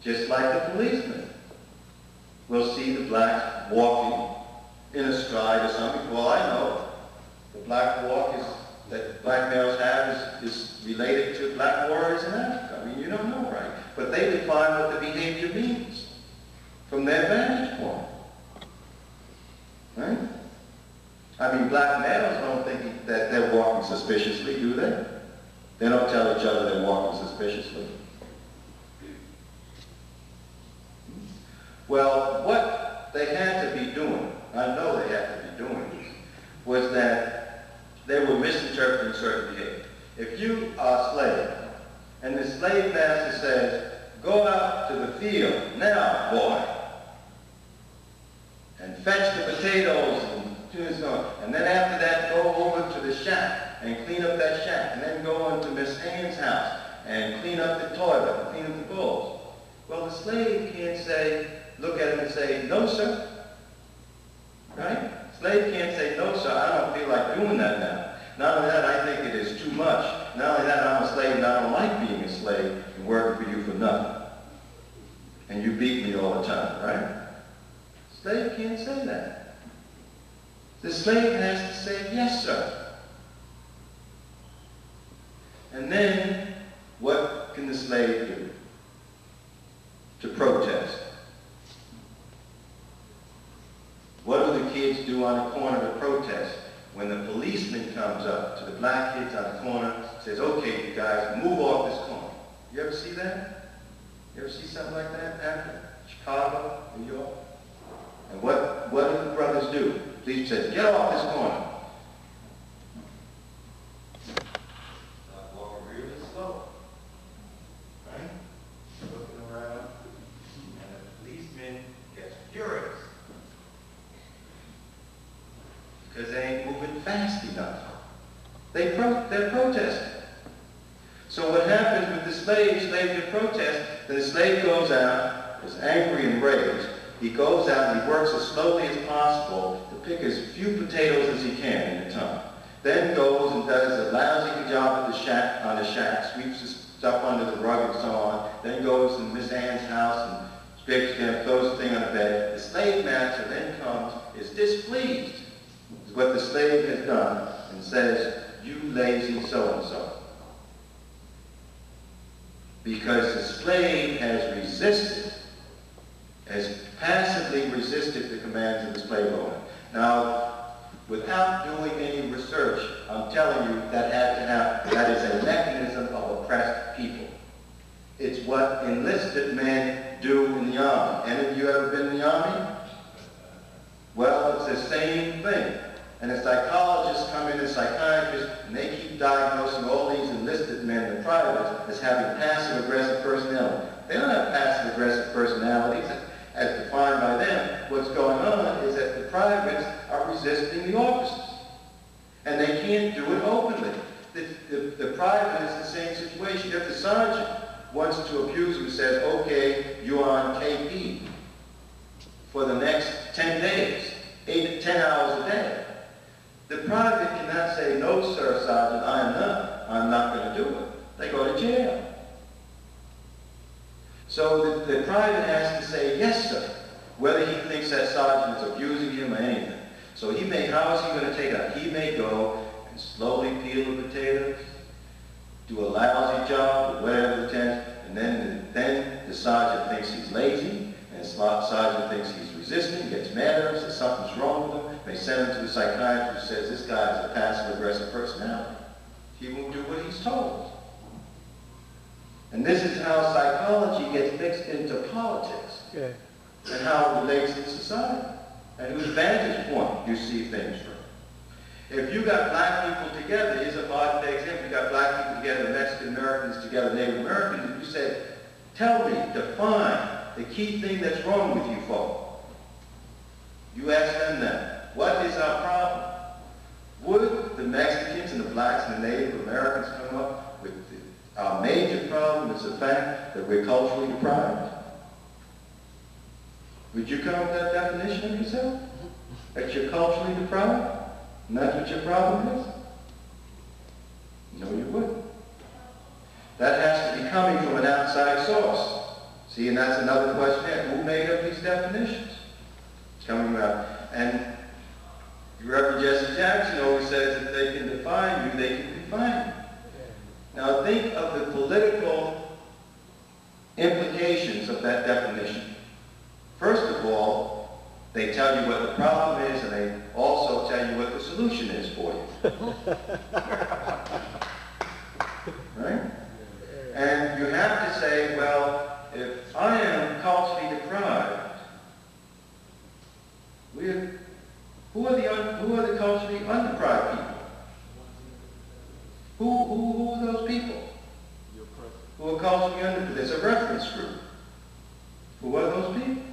Just like the policemen will see the blacks walking in a stride or something. Well, I know the black walk that black males have is related to black warriors in Africa. I mean, you don't know, right? But they define what the behavior means from their vantage point. Right? I mean, black males don't think that they're walking suspiciously, do they? They don't tell each other they're walking suspiciously. Well, what they had to be doing, I know they had to be doing this, was that they were misinterpreting certain behavior. If you are a slave, and the slave master says, go out to the field now, boy, and fetch the potatoes, and then after that go over to the shack and clean up that shack, and then go into Miss Ann's house and clean up the toilet, and clean up the bowls. Well, the slave can't say, look at him and say, no, sir. Right? Slave can't say, no, sir, I don't feel like doing that now. Not only that, I think it is too much. Not only that, I'm a slave and I don't like being a slave and working for you for nothing. And you beat me all the time, right? Slave can't say that. The slave has to say, yes, sir. And then, what can the slave do? To protest. What do the kids do on the corner to protest? When the policeman comes up to the black kids on the corner, says, okay, you guys, move off this corner. You ever see that? You ever see something like that happen? Chicago, New York? And what do the brothers do? The police says, get off this corner. Start walking really slow. Right? Looking around, and the policeman gets furious. Because they ain't moving fast enough. They're protesting. So what happens with the slave can protest, then the slave goes out, is angry and enraged. He goes out and he works as slowly as possible to pick as few potatoes as he can in the time. Then goes and does a lousy job at the shack, on the shack, sweeps his stuff under the rug and so on. Then goes to Miss Ann's house and scrapes again, throws the thing on the bed. The slave master then comes, is displeased with what the slave has done and says, you lazy so-and-so. Because the slave has resisted, has passively resisted the commands of the slave owner. Now, without doing any research, I'm telling you that had to happen. That is a mechanism of oppressed people. It's what enlisted men do in the army. Any of you ever been in the army? Well, it's the same thing. And the psychologists come in, and psychiatrists, and they keep diagnosing all these enlisted men, the privates, as having passive-aggressive personality. They don't have passive-aggressive personalities as defined by them. What's going on is that the privates are resisting the officers. And they can't do it openly. The private is the same situation. If the sergeant wants to abuse him and says, okay, you are on KP for the next 10 days, 8 to 10 hours a day. The private cannot say, no, sir, sergeant, I'm not going to do it. They go to jail. So the private has to say, yes, sir, whether he thinks that sergeant is abusing him or anything. So how is he going to take it? He may go and slowly peel the potatoes, do a lousy job, or whatever the test, and then the sergeant thinks he's lazy, and the sergeant thinks he's resisting, gets mad at him, says something's wrong with him. They send him to the psychiatrist who says this guy has a passive-aggressive personality. He won't do what he's told. And this is how psychology gets mixed into politics, and how it relates to society, and whose vantage point you see things from. If you got black people together, here's a modern day example, you got black people together, Mexican Americans together, Native Americans, and you say, tell me, define the key thing that's wrong with you folks. You ask them that. What is our problem? Would the Mexicans and the blacks and the Native Americans come up with our major problem is the fact that we're culturally deprived? Would you come up with that definition of yourself? That you're culturally deprived? And that's what your problem is? No, you wouldn't. That has to be coming from an outside source. See, and that's another question there. Who made up these definitions? Coming about. And Reverend Jesse Jackson always says that they can define you, they can confine you. Now think of the political implications of that definition. First of all, they tell you what the problem is, and they also tell you what the solution is for you. Right? And you have to say, well, if I am culturally deprived, who are the culturally undeprived people? Who are those people? Who are culturally undeprived? There's a reference group. Who are those people?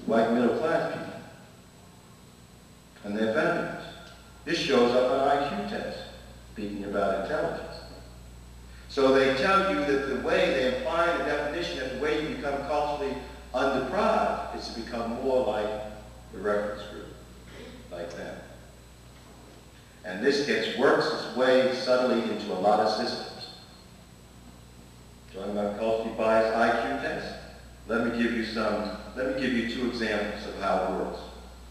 White middle class people. And their vendors. This shows up on IQ tests, speaking about intelligence. So they tell you that the way they apply the definition that the way you become culturally undeprived is to become more like the reference group, like them. And this works its way subtly into a lot of systems. Talking about culturally biased IQ tests. Let me give you two examples of how it works.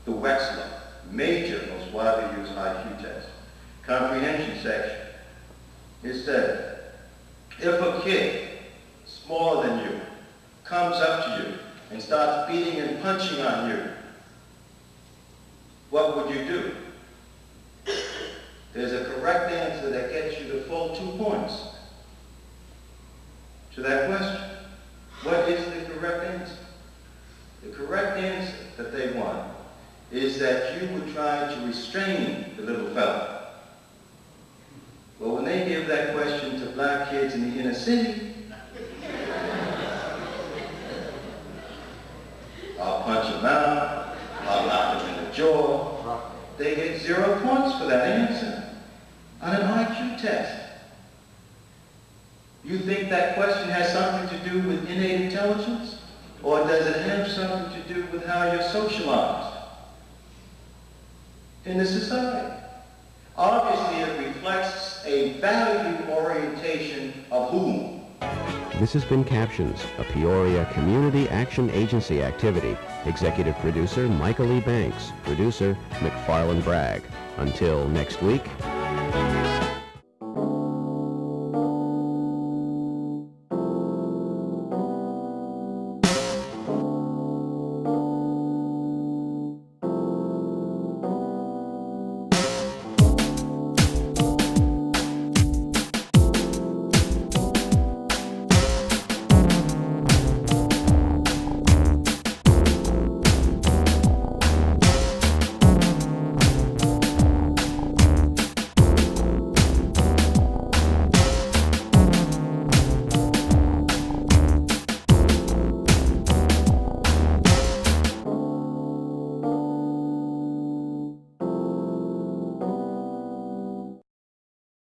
The Wechsler, major, most widely used IQ test. Comprehension section. It said, if a kid smaller than you comes up to you and starts beating and punching on you, what would you do? There's a correct answer that gets you the full 2 points to that question. What is the correct answer? The correct answer that they want is that you would try to restrain the little fellow. Well, when they give that question to black kids in the inner city, I'll punch him out, I'll knock him in the jaw. They get 0 points for that answer on an IQ test. You think that question has something to do with innate intelligence? Or does it have something to do with how you're socialized in the society? Obviously, it reflects a value orientation of whom? This has been Captions, a Peoria Community Action Agency activity. Executive producer Michael E. Banks, producer McFarland Bragg. Until next week,